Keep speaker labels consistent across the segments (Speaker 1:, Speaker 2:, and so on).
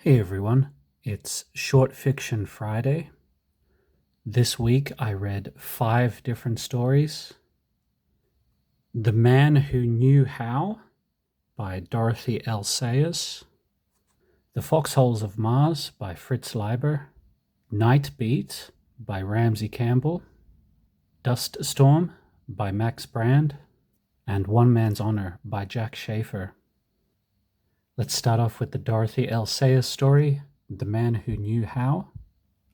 Speaker 1: Hey everyone, it's Short Fiction Friday. This week I read 5 different stories. The Man Who Knew How by Dorothy L. Sayers. The Foxholes of Mars by Fritz Leiber. Night Beat by Ramsey Campbell. Dust Storm by Max Brand. And One Man's Honor by Jack Schaefer. Let's start off with the Dorothy L. Sayers story, The Man Who Knew How.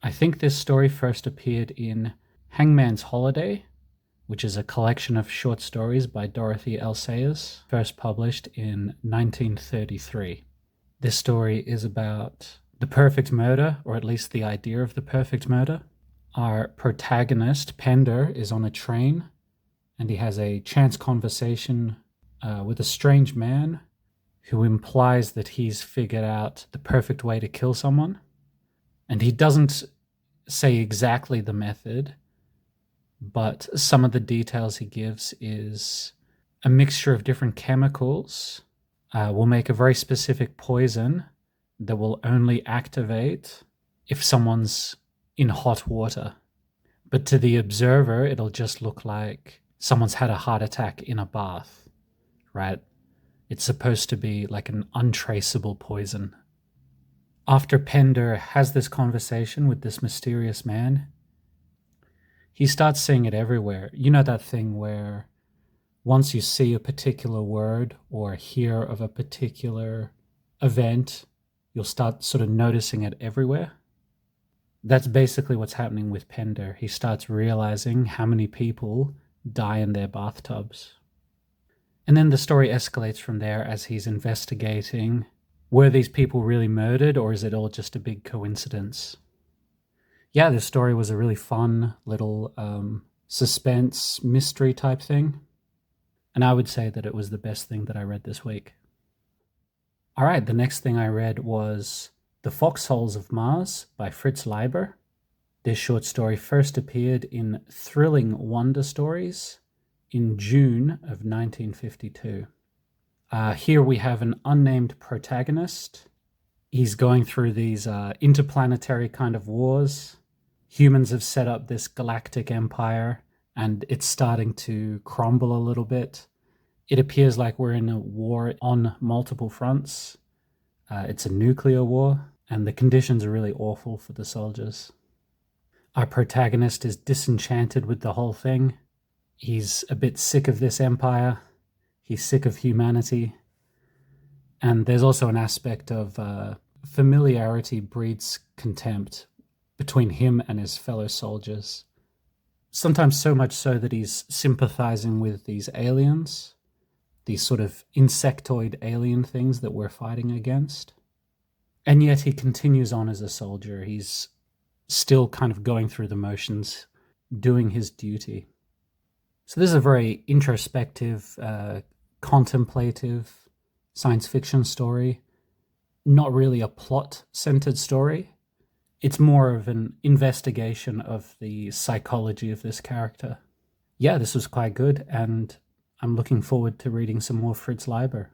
Speaker 1: I think this story first appeared in Hangman's Holiday, which is a collection of short stories by Dorothy L. Sayers, first published in 1933. This story is about the perfect murder, or at least the idea of the perfect murder. Our protagonist, Pender, is on a train, and he has a chance conversation with a strange man who implies that he's figured out the perfect way to kill someone. And he doesn't say exactly the method, but some of the details he gives is a mixture of different chemicals will make a very specific poison that will only activate if someone's in hot water. But to the observer, it'll just look like someone's had a heart attack in a bath, right? It's supposed to be like an untraceable poison. After Pender has this conversation with this mysterious man, he starts seeing it everywhere. You know that thing where once you see a particular word or hear of a particular event, you'll start sort of noticing it everywhere? That's basically what's happening with Pender. He starts realizing how many people die in their bathtubs. And then the story escalates from there as he's investigating, were these people really murdered, or is it all just a big coincidence? Yeah, this story was a really fun little suspense mystery type thing. And I would say that it was the best thing that I read this week. All right, the next thing I read was The Foxholes of Mars by Fritz Leiber. This short story first appeared in Thrilling Wonder Stories in June of 1952. Here we have an unnamed protagonist. He's going through these interplanetary kind of wars. Humans have set up this galactic empire, and it's starting to crumble a little bit. It appears like we're in a war on multiple fronts. It's a nuclear war, and the conditions are really awful for the soldiers. Our protagonist is disenchanted with the whole thing. He's a bit sick of this empire. He's sick of humanity. And there's also an aspect of familiarity breeds contempt between him and his fellow soldiers. Sometimes so much so that he's sympathizing with these aliens, these sort of insectoid alien things that we're fighting against. And yet he continues on as a soldier. He's still kind of going through the motions, doing his duty. So this is a very introspective, contemplative science fiction story. Not really a plot-centered story. It's more of an investigation of the psychology of this character. Yeah, this was quite good, and I'm looking forward to reading some more Fritz Leiber.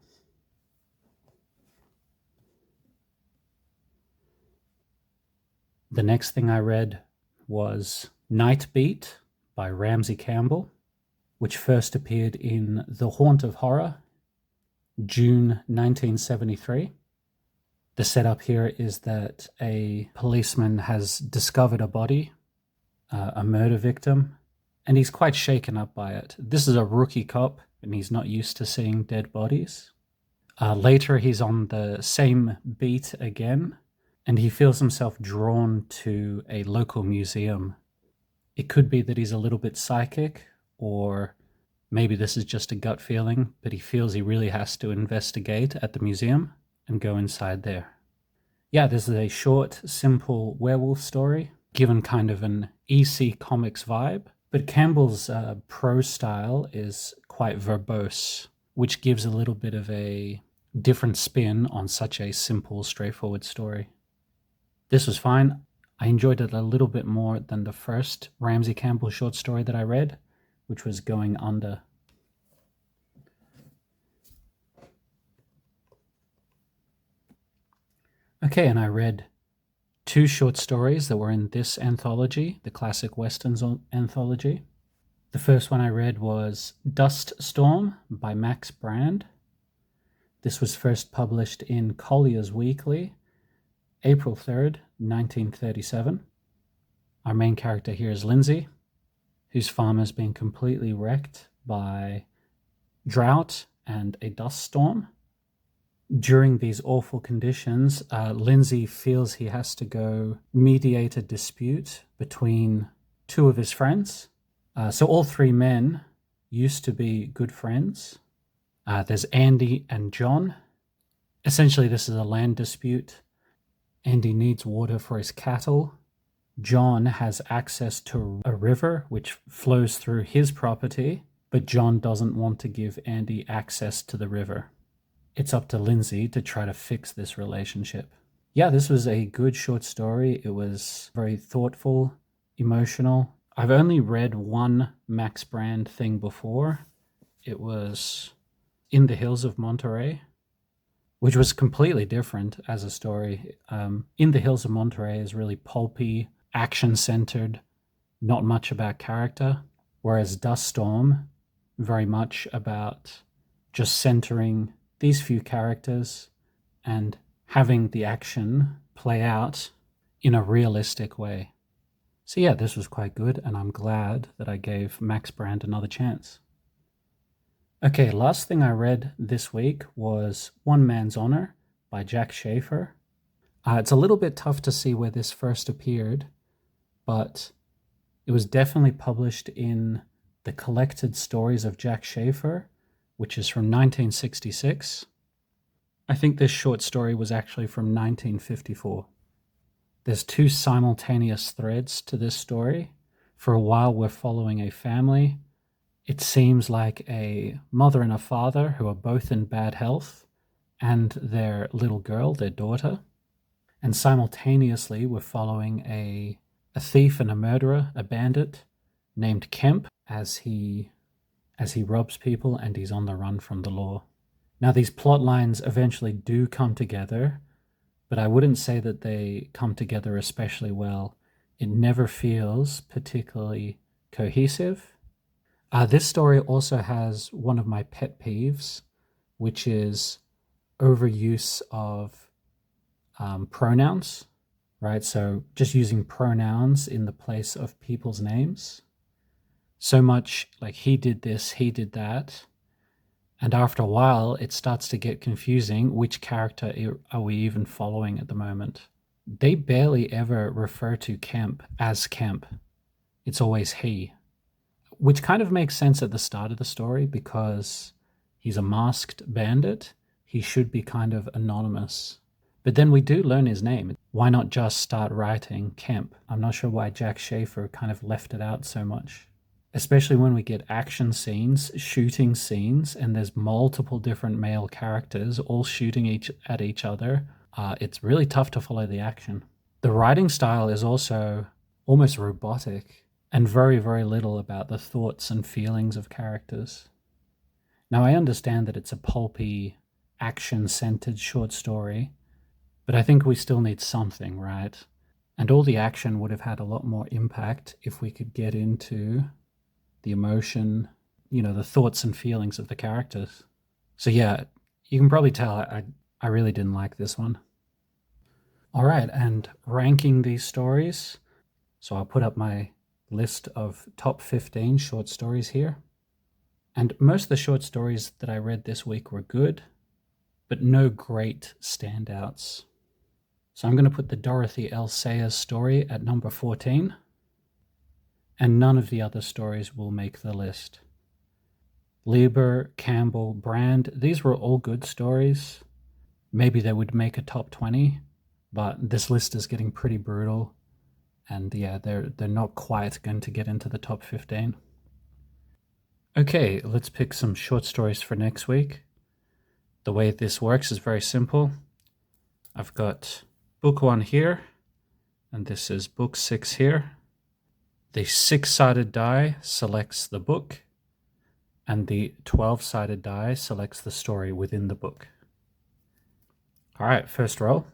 Speaker 1: The next thing I read was Night Beat by Ramsey Campbell, which first appeared in The Haunt of Horror, June 1973. The setup here is that a policeman has discovered a body, a murder victim, and he's quite shaken up by it. This is a rookie cop, and he's not used to seeing dead bodies. Later, he's on the same beat again, and he feels himself drawn to a local museum. It could be that he's a little bit psychic, or maybe this is just a gut feeling, but he feels he really has to investigate at the museum and go inside there. Yeah, this is a short, simple werewolf story, given kind of an EC Comics vibe, but Campbell's prose style is quite verbose, which gives a little bit of a different spin on such a simple, straightforward story. This was fine. I enjoyed it a little bit more than the first Ramsey Campbell short story that I read, which was Going Under. Okay, and I read 2 short stories that were in this anthology, the Classic Westerns anthology. The first one I read was Dust Storm by Max Brand. This was first published in Collier's Weekly, April 3rd, 1937. Our main character here is Lindsay, whose farm has been completely wrecked by drought and a dust storm. During these awful conditions, Lindsay feels he has to go mediate a dispute between 2 of his friends. So all 3 men used to be good friends. There's Andy and John. Essentially, this is a land dispute. Andy needs water for his cattle. John has access to a river which flows through his property, but John doesn't want to give Andy access to the river. It's up to Lindsay to try to fix this relationship. Yeah, this was a good short story. It was very thoughtful, emotional. I've only read one Max Brand thing before. It was In the Hills of Monterey, which was completely different as a story. In the Hills of Monterey is really pulpy, action-centered, not much about character, whereas Dust Storm, very much about just centering these few characters and having the action play out in a realistic way. So yeah, this was quite good, and I'm glad that I gave Max Brand another chance. Okay, last thing I read this week was One Man's Honor by Jack Schaefer. It's a little bit tough to see where this first appeared, but it was definitely published in the Collected Stories of Jack Schaefer, which is from 1966. I think this short story was actually from 1954. There's 2 simultaneous threads to this story. For a while, we're following a family. It seems like a mother and a father who are both in bad health, and their little girl, their daughter. And simultaneously, we're following a thief and a murderer, a bandit, named Kemp, as he robs people and he's on the run from the law. Now, these plot lines eventually do come together, but I wouldn't say that they come together especially well. It never feels particularly cohesive. This story also has one of my pet peeves, which is overuse of pronouns, right? So just using pronouns in the place of people's names. So much like he did this, he did that. And after a while, it starts to get confusing. Which character are we even following at the moment? They barely ever refer to Kemp as Kemp. It's always he. Which kind of makes sense at the start of the story because he's a masked bandit. He should be kind of anonymous. But then we do learn his name. Why not just start writing Kemp? I'm not sure why Jack Schaefer kind of left it out so much. Especially when we get action scenes, shooting scenes, and there's multiple different male characters all shooting at each other. It's really tough to follow the action. The writing style is also almost robotic, and very, very little about the thoughts and feelings of characters. Now, I understand that it's a pulpy, action-centered short story, but I think we still need something, right? And all the action would have had a lot more impact if we could get into the emotion, the thoughts and feelings of the characters. So yeah, you can probably tell I really didn't like this one. All right, and ranking these stories. So I'll put up my list of top 15 short stories here. And most of the short stories that I read this week were good, but no great standouts. So I'm going to put the Dorothy L. Sayers story at number 14, and none of the other stories will make the list. Leiber, Campbell, Brand, these were all good stories. Maybe they would make a top 20, but this list is getting pretty brutal. And yeah, they're not quite going to get into the top 15. Okay, let's pick some short stories for next week. The way this works is very simple. I've got book 1 here, and this is book 6 here. The 6-sided die selects the book, and the 12-sided die selects the story within the book. All right, first roll.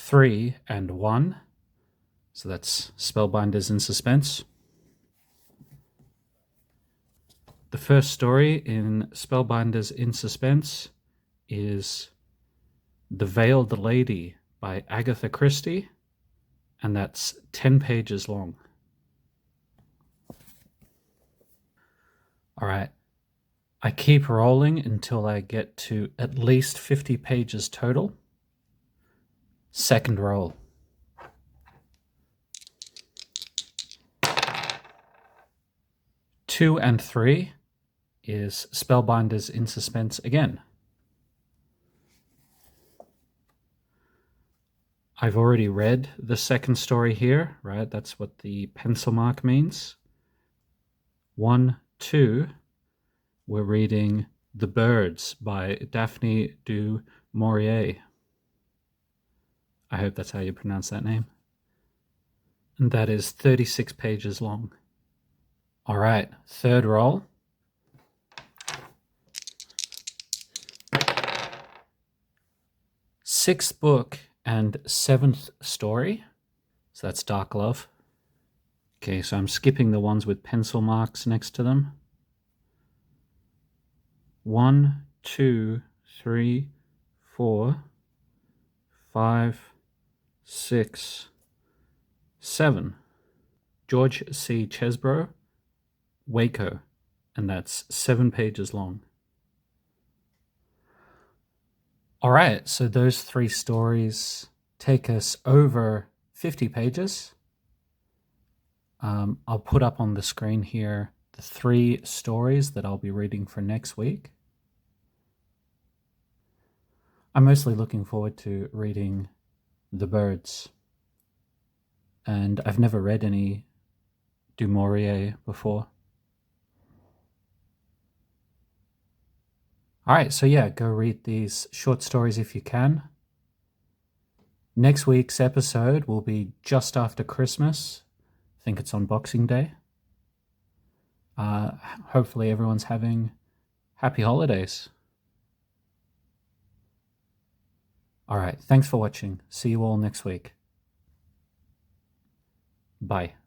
Speaker 1: 3 and 1. So that's Spellbinders in Suspense. The first story in Spellbinders in Suspense is The Veiled Lady by Agatha Christie, and that's 10 pages long. All right. I keep rolling until I get to at least 50 pages total. Second roll. Two and 3 is Spellbinders in Suspense again. I've already read the second story here, right? That's what the pencil mark means. 1, 2, we're reading The Birds by Daphne du Maurier. I hope that's how you pronounce that name. And that is 36 pages long. All right, third roll. Sixth book and 7th story. So that's Dark Love. Okay, so I'm skipping the ones with pencil marks next to them. 1, 2, 3, 4, 5, 6, 7. George C. Chesbrough, Waco, and that's 7 pages long. All right, so those 3 stories take us over 50 pages. I'll put up on the screen here the 3 stories that I'll be reading for next week. I'm mostly looking forward to reading The Birds, and I've never read any du Maurier before. All right, so yeah, go read these short stories if you can. Next week's episode will be just after Christmas. I think it's on Boxing Day. Hopefully everyone's having happy holidays. All right, thanks for watching. See you all next week. Bye.